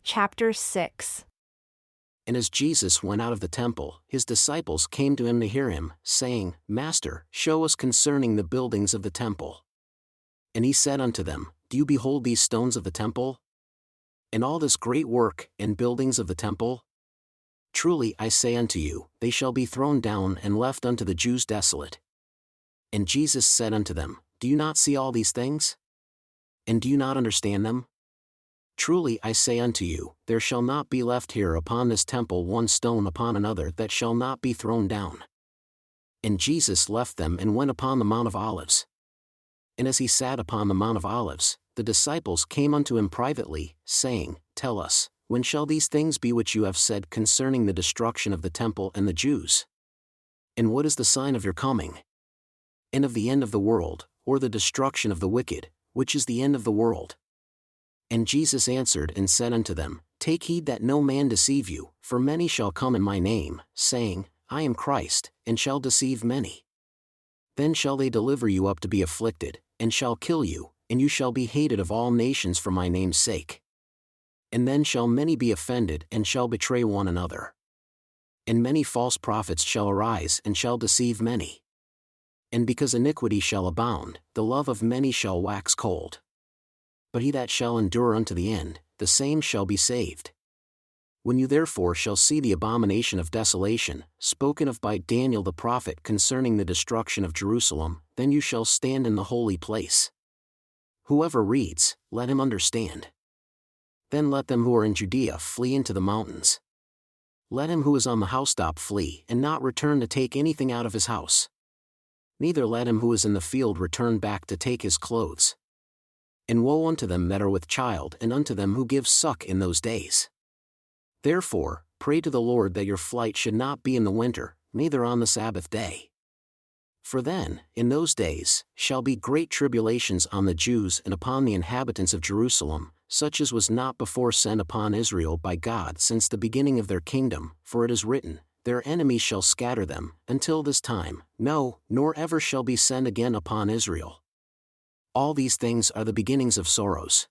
Chapter 6. And as Jesus went out of the temple, his disciples came to him to hear him, saying, Master, show us concerning the buildings of the temple. And he said unto them, Do you behold these stones of the temple? And all this great work and buildings of the temple? Truly I say unto you, they shall be thrown down and left unto the Jews desolate. And Jesus said unto them, Do you not see all these things? And do you not understand them? Truly I say unto you, there shall not be left here upon this temple one stone upon another that shall not be thrown down. And Jesus left them and went upon the Mount of Olives. And as he sat upon the Mount of Olives, the disciples came unto him privately, saying, Tell us, when shall these things be which you have said concerning the destruction of the temple and the Jews? And what is the sign of your coming? And of the end of the world, or the destruction of the wicked, which is the end of the world? And Jesus answered and said unto them, Take heed that no man deceive you, for many shall come in my name, saying, I am Christ, and shall deceive many. Then shall they deliver you up to be afflicted, and shall kill you, and you shall be hated of all nations for my name's sake. And then shall many be offended and shall betray one another. And many false prophets shall arise and shall deceive many. And because iniquity shall abound, the love of many shall wax cold. But he that shall endure unto the end, the same shall be saved. When you therefore shall see the abomination of desolation, spoken of by Daniel the prophet concerning the destruction of Jerusalem, then you shall stand in the holy place. Whoever reads, let him understand. Then let them who are in Judea flee into the mountains. Let him who is on the housetop flee and not return to take anything out of his house. Neither let him who is in the field return back to take his clothes. And woe unto them that are with child and unto them who give suck in those days. Therefore, pray to the Lord that your flight should not be in the winter, neither on the Sabbath day. For then, in those days, shall be great tribulations on the Jews and upon the inhabitants of Jerusalem, such as was not before sent upon Israel by God since the beginning of their kingdom, for it is written, Their enemies shall scatter them, until this time, no, nor ever shall be sent again upon Israel. All these things are the beginnings of sorrows.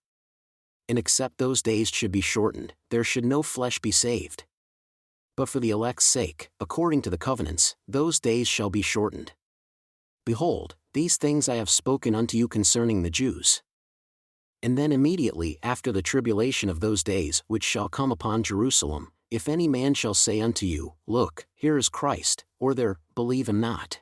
And except those days should be shortened, there should no flesh be saved. But for the elect's sake, according to the covenants, those days shall be shortened. Behold, these things I have spoken unto you concerning the Jews. And then immediately after the tribulation of those days which shall come upon Jerusalem, if any man shall say unto you, Look, here is Christ, or there, believe him not.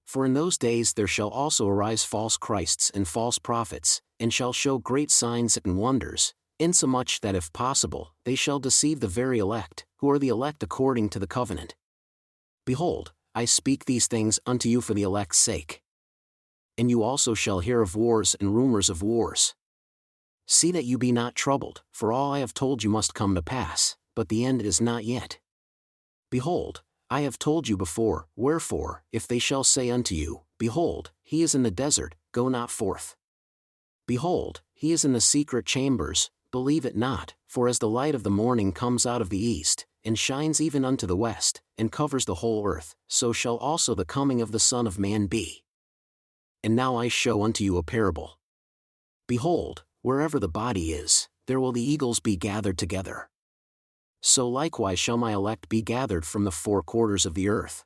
For in those days there shall also arise false Christs and false prophets, and shall show great signs and wonders, insomuch that if possible, they shall deceive the very elect, who are the elect according to the covenant. Behold, I speak these things unto you for the elect's sake. And you also shall hear of wars and rumors of wars. See that you be not troubled, for all I have told you must come to pass, but the end is not yet. Behold, I have told you before, wherefore, if they shall say unto you, Behold, he is in the desert, go not forth. Behold, he is in the secret chambers, believe it not, for as the light of the morning comes out of the east, and shines even unto the west, and covers the whole earth, so shall also the coming of the Son of Man be. And now I show unto you a parable. Behold, wherever the body is, there will the eagles be gathered together. So likewise shall my elect be gathered from the four quarters of the earth.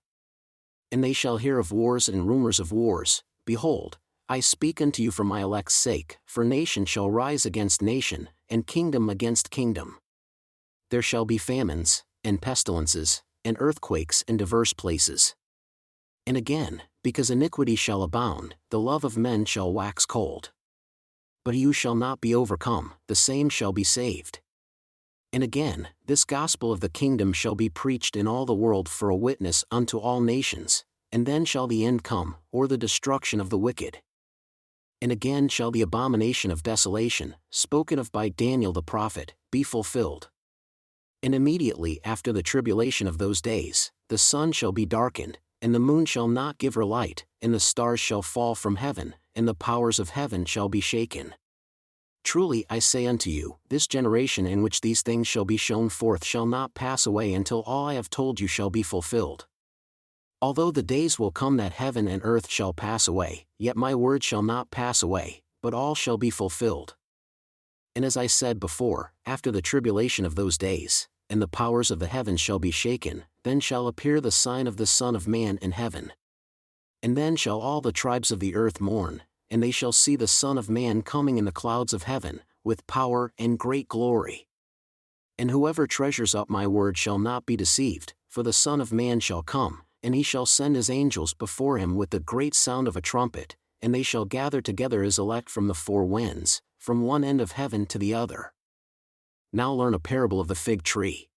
And they shall hear of wars and rumors of wars. Behold, I speak unto you for my elect's sake, for nation shall rise against nation, and kingdom against kingdom. There shall be famines, and pestilences, and earthquakes in divers places. And again, because iniquity shall abound, the love of men shall wax cold. But he who shall not be overcome, the same shall be saved. And again, this gospel of the kingdom shall be preached in all the world for a witness unto all nations, and then shall the end come, or the destruction of the wicked. And again shall the abomination of desolation, spoken of by Daniel the prophet, be fulfilled. And immediately after the tribulation of those days, the sun shall be darkened, and the moon shall not give her light, and the stars shall fall from heaven, and the powers of heaven shall be shaken. Truly I say unto you, this generation in which these things shall be shown forth shall not pass away until all I have told you shall be fulfilled. Although the days will come that heaven and earth shall pass away, yet my word shall not pass away, but all shall be fulfilled. And as I said before, after the tribulation of those days, and the powers of the heavens shall be shaken, then shall appear the sign of the Son of Man in heaven. And then shall all the tribes of the earth mourn, and they shall see the Son of Man coming in the clouds of heaven, with power and great glory. And whoever treasures up my word shall not be deceived, for the Son of Man shall come, and he shall send his angels before him with the great sound of a trumpet, and they shall gather together his elect from the four winds, from one end of heaven to the other. Now learn a parable of the fig tree.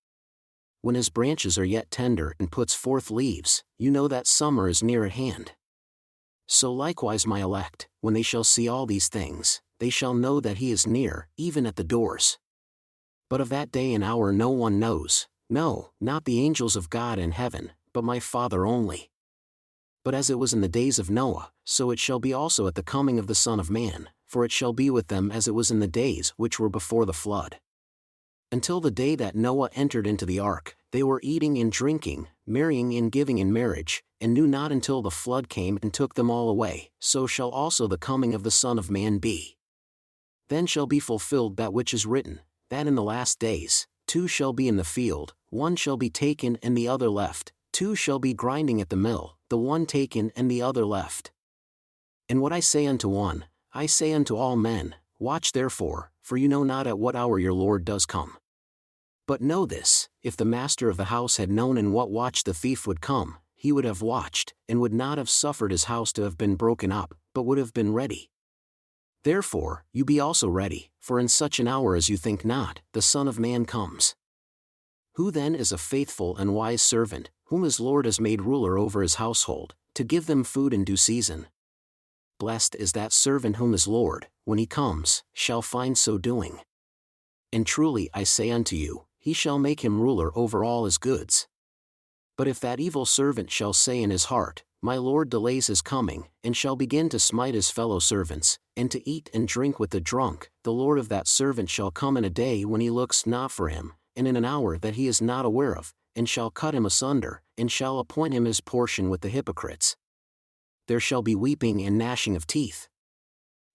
When his branches are yet tender and puts forth leaves, you know that summer is near at hand. So likewise my elect, when they shall see all these things, they shall know that he is near, even at the doors. But of that day and hour no one knows, no, not the angels of God in heaven, but my Father only. But as it was in the days of Noah, so it shall be also at the coming of the Son of Man, for it shall be with them as it was in the days which were before the flood. Until the day that Noah entered into the ark, they were eating and drinking, marrying and giving in marriage, and knew not until the flood came and took them all away. So shall also the coming of the Son of Man be. Then shall be fulfilled that which is written, that in the last days, 2 shall be in the field, 1 shall be taken and the other left, 2 shall be grinding at the mill, the one taken and the other left. And what I say unto one, I say unto all men, watch therefore, for you know not at what hour your Lord does come. But know this, if the master of the house had known in what watch the thief would come, he would have watched, and would not have suffered his house to have been broken up, but would have been ready. Therefore, you be also ready, for in such an hour as you think not, the Son of Man comes. Who then is a faithful and wise servant, whom his Lord has made ruler over his household, to give them food in due season? Blessed is that servant whom his Lord, when he comes, shall find so doing. And truly I say unto you, he shall make him ruler over all his goods. But if that evil servant shall say in his heart, my Lord delays his coming, and shall begin to smite his fellow servants, and to eat and drink with the drunk, the Lord of that servant shall come in a day when he looks not for him, and in an hour that he is not aware of, and shall cut him asunder, and shall appoint him his portion with the hypocrites. There shall be weeping and gnashing of teeth.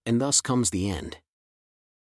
And thus comes the end.